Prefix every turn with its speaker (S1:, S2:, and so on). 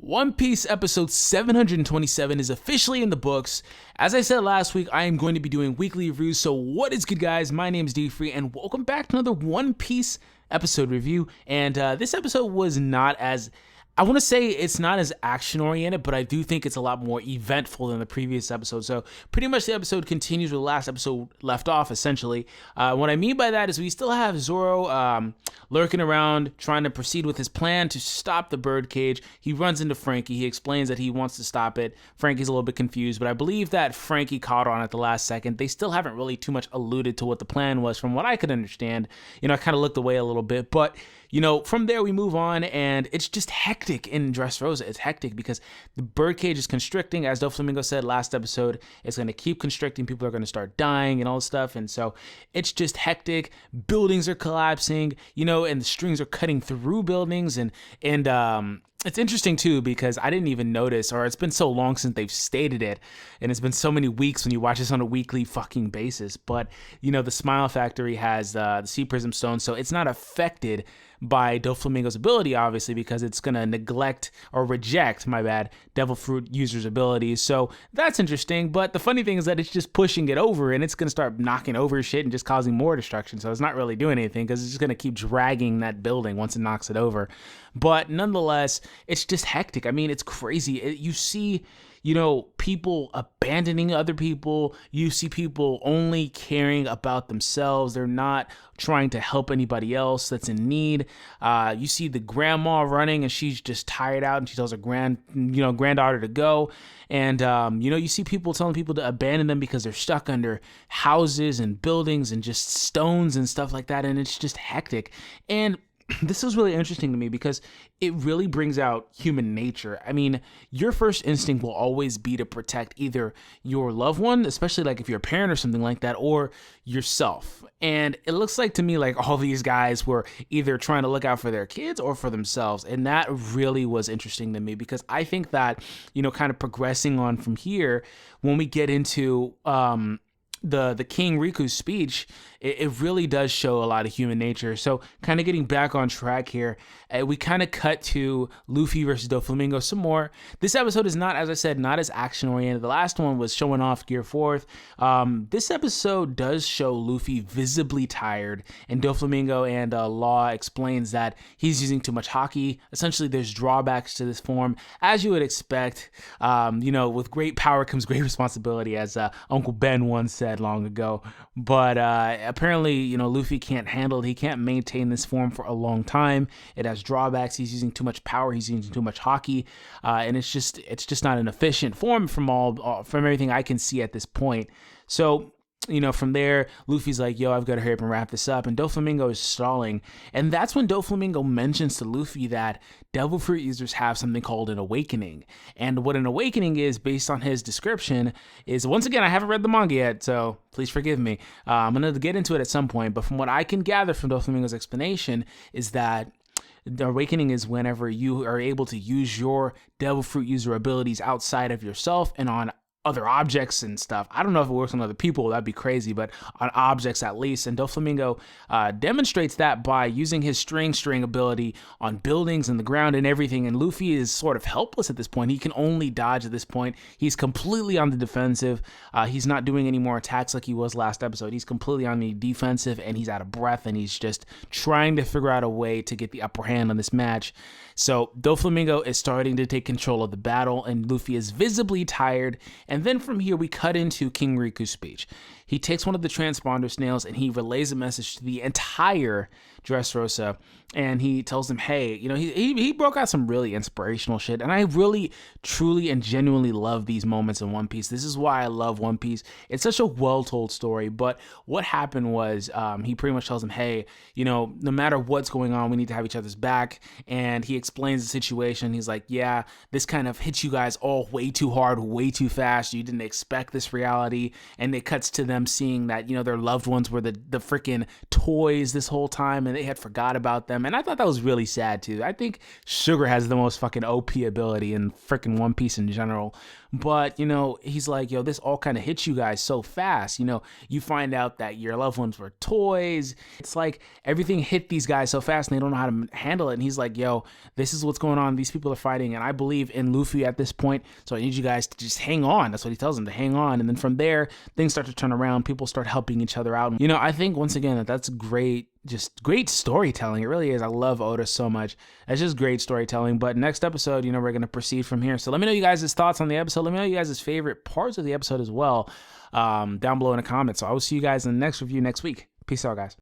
S1: One Piece episode 727 is officially in the books. As I said last week, I am going to be doing weekly reviews. So what is good, guys? My name is D-Free, and welcome back to another One Piece episode review. And this episode was not as... I want to say it's not as action-oriented, but I do think it's a lot more eventful than the previous episode. So pretty much the episode continues where the last episode left off, essentially. What I mean by that is we still have Zoro lurking around, trying to proceed with his plan to stop the birdcage. He runs into Frankie. He explains that he wants to stop it. Frankie's a little bit confused, but I believe that Frankie caught on at the last second. They still haven't really too much alluded to what the plan was from what I could understand. I kind of looked away a little bit, but... from there we move on, and it's just hectic in Dressrosa. It's hectic because the birdcage is constricting. As Doflamingo said last episode, it's going to keep constricting. People are going to start dying and all this stuff, and so it's just hectic. Buildings are collapsing, and the strings are cutting through buildings, and it's interesting too because I didn't even notice, or it's been so long since they've stated it, and it's been so many weeks when you watch this on a weekly fucking basis. But the Smile Factory has the Sea Prism Stone, so it's not affected by Doflamingo's ability, obviously, because it's gonna neglect or reject, Devil Fruit users' abilities. So that's interesting. But the funny thing is that it's just pushing it over, and it's gonna start knocking over shit and just causing more destruction. So it's not really doing anything because it's just gonna keep dragging that building once it knocks it over. But nonetheless, it's just hectic. I mean, it's crazy. You see, people abandoning other people. You see people only caring about themselves. They're not trying to help anybody else that's in need. You see the grandma running, and she's just tired out, and she tells her granddaughter to go. And you see people telling people to abandon them because they're stuck under houses and buildings and just stones and stuff like that. And it's just hectic. And this is really interesting to me because it really brings out human nature. I mean, your first instinct will always be to protect either your loved one, especially like if you're a parent or something like that, or yourself. And it looks like to me like all these guys were either trying to look out for their kids or for themselves. And that really was interesting to me because I think that, kind of progressing on from here, when we get into the King Riku's speech, it really does show a lot of human nature. So kind of getting back on track here, we kind of cut to Luffy versus Doflamingo some more. This episode is not, as I said, not as action oriented. The last one was showing off Gear 4th. This episode does show Luffy visibly tired, and Doflamingo and Law explains that he's using too much haki. Essentially, there's drawbacks to this form, as you would expect. With great power comes great responsibility, as Uncle Ben once said long ago. But apparently, Luffy can't handle it. He can't maintain this form for a long time. It has drawbacks. He's using too much power. He's using too much haki, and it's just not an efficient form from everything I can see at this point. So, from there, Luffy's like, yo, I've got to hurry up and wrap this up. And Doflamingo is stalling. And that's when Doflamingo mentions to Luffy that Devil Fruit users have something called an awakening. And what an awakening is, based on his description, is, once again, I haven't read the manga yet, so please forgive me. I'm going to get into it at some point. But from what I can gather from Doflamingo's explanation is that the awakening is whenever you are able to use your Devil Fruit user abilities outside of yourself and on other objects and stuff. I don't know if it works on other people, that'd be crazy, but on objects at least. And Doflamingo demonstrates that by using his string ability on buildings and the ground and everything. And Luffy is sort of helpless at this point. He can only dodge at this point. He's completely on the defensive. He's not doing any more attacks like he was last episode. He's completely on the defensive, and he's out of breath, and he's just trying to figure out a way to get the upper hand on this match. So Doflamingo is starting to take control of the battle, and Luffy is visibly tired. And then from here, we cut into King Riku's speech. He takes one of the transponder snails and he relays a message to the entire Dressrosa, and he tells them, hey, he broke out some really inspirational shit, and I really, truly, and genuinely love these moments in One Piece. This is why I love One Piece. It's such a well-told story, but what happened was he pretty much tells them, hey, no matter what's going on, we need to have each other's back, and he explains the situation. He's like, yeah, this kind of hits you guys all way too hard, way too fast. You didn't expect this reality, and it cuts to them them seeing that, you know, their loved ones were the freaking toys this whole time and they had forgot about them. And I thought that was really sad too. I think Sugar has the most fucking OP ability in freaking One Piece in general. But, you know, he's like, yo, this all kind of hits you guys so fast. You know, you find out that your loved ones were toys. It's like everything hit these guys so fast and they don't know how to handle it. And he's like, yo, this is what's going on. These people are fighting and I believe in Luffy at this point. So I need you guys to just hang on. That's what he tells them, to hang on. And then from there, things start to turn around. People start helping each other out. You know, I think once again, that's great. Just great storytelling. It really is. I love Oda so much. It's just great storytelling. But next episode, you know, we're going to proceed from here. So let me know you guys' thoughts on the episode. Let me know you guys' favorite parts of the episode as well, down below in the comments. So I will see you guys in the next review next week. Peace out, guys.